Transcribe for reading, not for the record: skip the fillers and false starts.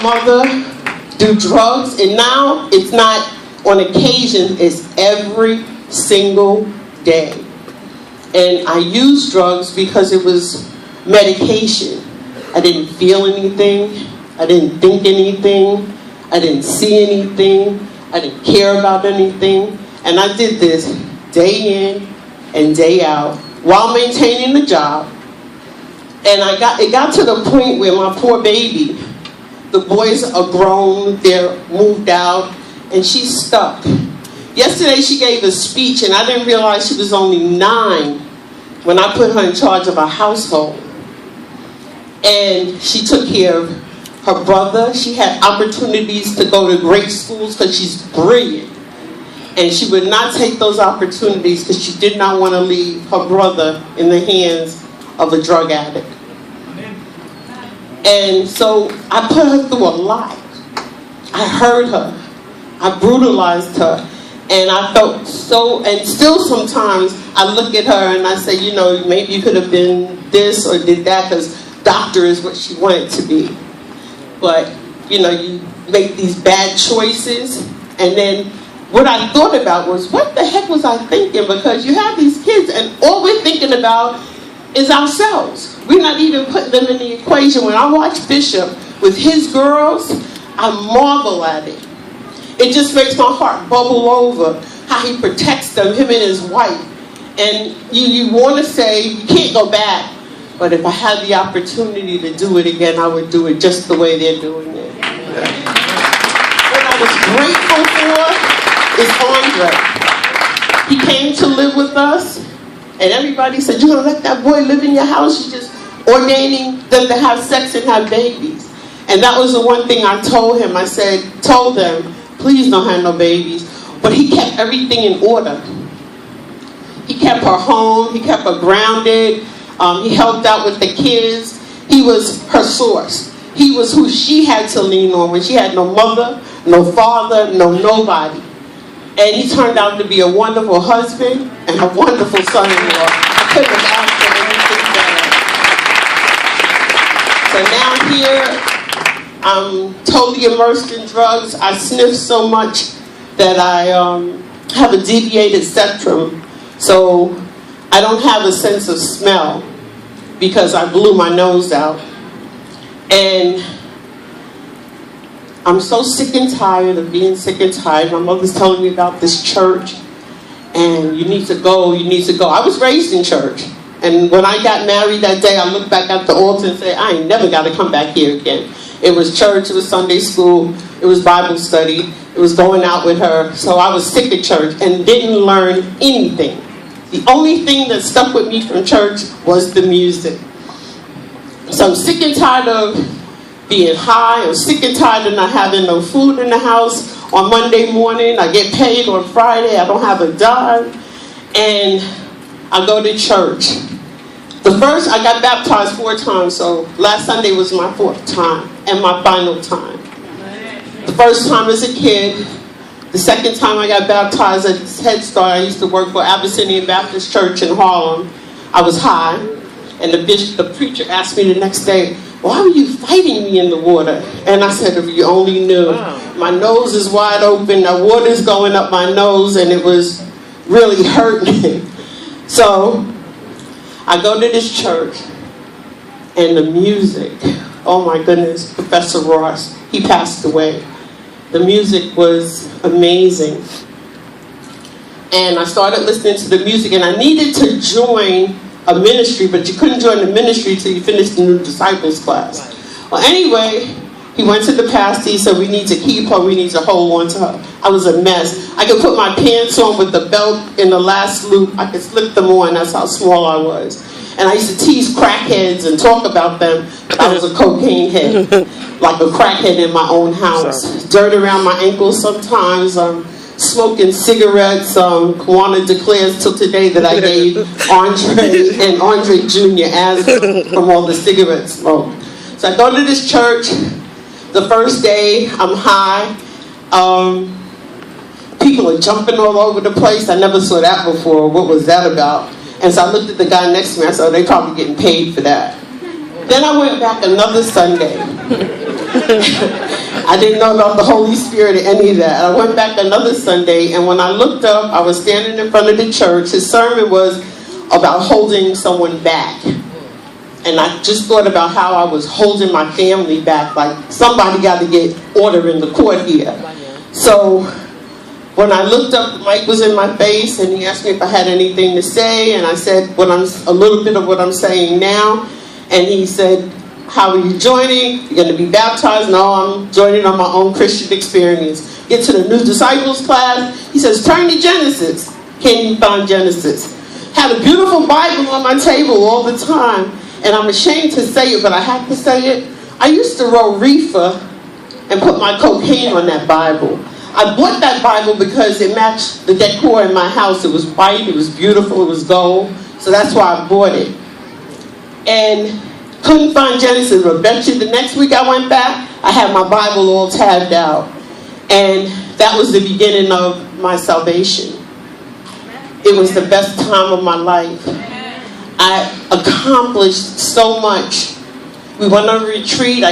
Mother do drugs, and now it's not on occasion, it's every single day. And I used drugs because it was medication. I didn't feel anything, I didn't think anything, I didn't see anything, I didn't care about anything. And I did this day in and day out while maintaining the job. And it got to the point where my poor baby, the boys are grown, they're moved out, and she's stuck. Yesterday she gave a speech, and I didn't realize she was only 9 when I put her in charge of a household. And she took care of her brother. She had opportunities to go to great schools because she's brilliant. And she would not take those opportunities because she did not want to leave her brother in the hands of a drug addict. And so I put her through a lot. I heard her. I brutalized her. And I felt so, and still sometimes I look at her and I say, you know, maybe you could have been this or did that, because doctor is what she wanted to be. But, you know, you make these bad choices. And then what I thought about was, what the heck was I thinking? Because you have these kids and all we're thinking about is ourselves. We're not even putting them in the equation. When I watch Bishop with his girls, I marvel at it. It just makes my heart bubble over how he protects them, him and his wife. And you want to say, you can't go back. But if I had the opportunity to do it again, I would do it just the way they're doing it. What I was grateful for is Andre. He came to live with us. And everybody said, you're going to let that boy live in your house? You're just ordaining them to have sex and have babies. And that was the one thing I told him. I told them, please don't have no babies. But he kept everything in order. He kept her home. He kept her grounded. He helped out with the kids. He was her source. He was who she had to lean on when she had no mother, no father, no nobody. And he turned out to be a wonderful husband and a wonderful son-in-law. I couldn't have asked for anything better. So now here, I'm totally immersed in drugs. I sniff so much that I have a deviated septum. So I don't have a sense of smell because I blew my nose out. And I'm so sick and tired of being sick and tired. My mother's telling me about this church, and you need to go, you need to go. I was raised in church, and when I got married that day, I looked back at the altar and said, I ain't never got to come back here again. It was church, it was Sunday school, it was Bible study, it was going out with her. So I was sick of church and didn't learn anything. The only thing that stuck with me from church was the music. So I'm sick and tired of being high. I'm sick and tired of not having no food in the house. On Monday morning, I get paid. On Friday, I don't have a dime. And I go to church. I got baptized 4 times, so last Sunday was my 4th time and my final time. The first time as a kid. The second time I got baptized at Head Start, I used to work for Abyssinian Baptist Church in Harlem. I was high, and the preacher asked me the next day, why were you fighting me in the water? And I said, if you only knew. Wow. My nose is wide open, the water's going up my nose, and it was really hurting. So I go to this church, and the music, oh my goodness, Professor Ross, he passed away. The music was amazing. And I started listening to the music, and I needed to join a ministry, but you couldn't join the ministry until you finished the New Disciples class. Well, anyway, he went to the pastor. He said, we need to keep her. We need to hold on to her. I was a mess. I could put my pants on with the belt in the last loop. I could slip them on. That's how small I was. And I used to tease crackheads and talk about them, but I was a cocaine head, like a crackhead in my own house. Dirt around my ankles sometimes. Smoking cigarettes. Kawana declares till today that I gave Andre and Andre Jr. asthma from all the cigarette smoke. So I go to this church. The first day, I'm high. People are jumping all over the place. I never saw that before. What was that about? And so I looked at the guy next to me. I said, oh, they probably getting paid for that. Then I went back another Sunday. I didn't know about the Holy Spirit or any of that. I went back another Sunday, and when I looked up, I was standing in front of the church. His sermon was about holding someone back. And I just thought about how I was holding my family back, like somebody got to get order in the court here. So when I looked up, the mic was in my face, and he asked me if I had anything to say, and I said a little bit of what I'm saying now. And he said, how are you joining? You're going to be baptized? No, I'm joining on my own Christian experience. Get to the new disciples class. He says, turn to Genesis. Can you find Genesis? Had a beautiful Bible on my table all the time. And I'm ashamed to say it, but I have to say it. I used to roll reefer and put my cocaine on that Bible. I bought that Bible because it matched the decor in my house. It was white, it was beautiful, it was gold. So that's why I bought it. And couldn't find Genesis, but bet you the next week I went back, I had my Bible all tabbed out. And that was the beginning of my salvation. It was the best time of my life. I accomplished so much. We went on a retreat.